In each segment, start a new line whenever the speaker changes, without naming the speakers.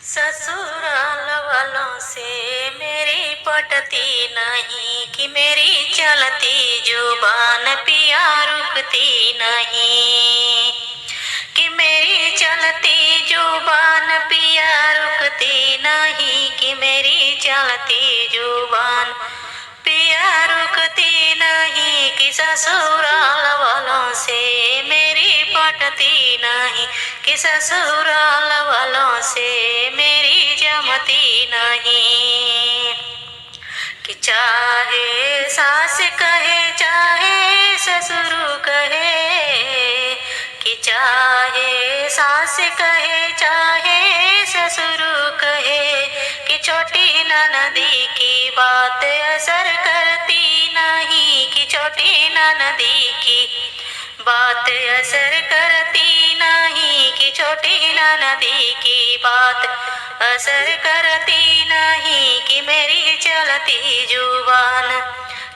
ससुराल वालों से मेरी पटती नहीं कि मेरी चलती जुबान पिया रुकती नहीं कि मेरी चलती जुबान पिया रुकती नहीं कि मेरी चलती जुबान पिया रुकती नहीं कि ससुराल वालों से मेरी पटती नहीं कि ससुराल वालों से मेरी जमती नहीं कि चाहे सास कहे चाहे ससुर कहे कि चाहे सास कहे चाहे ससुर कहे कि छोटी ननदी की बात असर करती नहीं कि छोटी ननदी की बात असर करती नहीं कि छोटी ननदी की बात असर करती नहीं कि मेरी चलती जुबान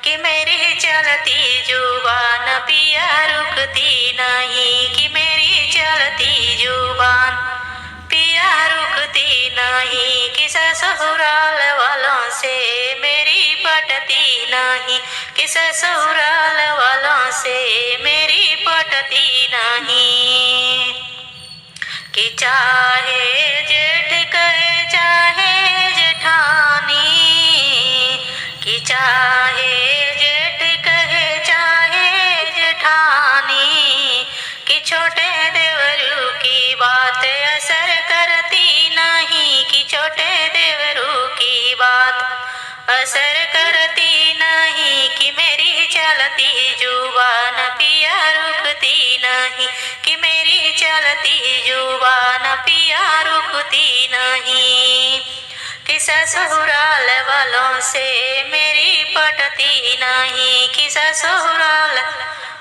कि मेरी चलती जुबान पिया रुकती नहीं कि मेरी चलती जुबान पिया रुकती नहीं कि ससुराल वालों से मेरी पटती नहीं कि ससुराल वालों से मेरी पटती नहीं कि चाहे जेठ कहे चाहे जेठानी कि चाहे जेठ कहे चाहे जेठानी कि छोटे देवरू की बात असर करती नहीं कि छोटे देवरू की बात असर करती नहीं कि मेरी चलती जुबान पिया रुकती नहीं कि मेरी चलती जुबान पिया रुकती नहीं कि ससुराल वालों से मेरी पटती नहीं कि ससुराल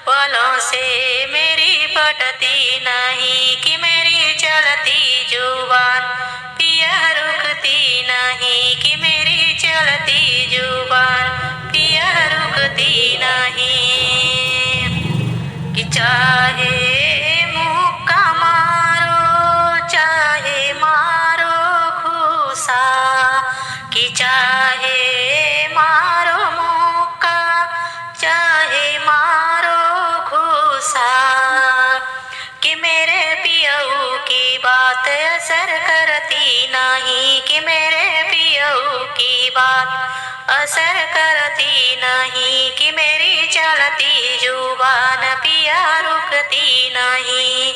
वालों से मेरी पटती नहीं कि मेरी चलती जुबान पिया रुकती नहीं कि मेरी चलती जुबान पिया रुकती नहीं कि चाहे मुक्का मारो चाहे मारो घूसा कि चाहे मारो मुक्का चाहे मारो घूसा कि मेरे पियऊ की बात असर करती नहीं कि मेरे पियऊ की बात असर करती नहीं कि मेरी चलती जुबान पिया रुकती नहीं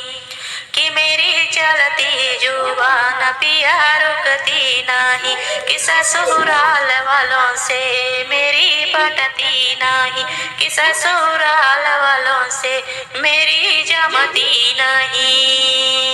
कि मेरी चलती जुबान पिया रुकती नहीं कि ससुराल वालों से मेरी पटती नहीं कि ससुराल वालों से मेरी जमती नहीं।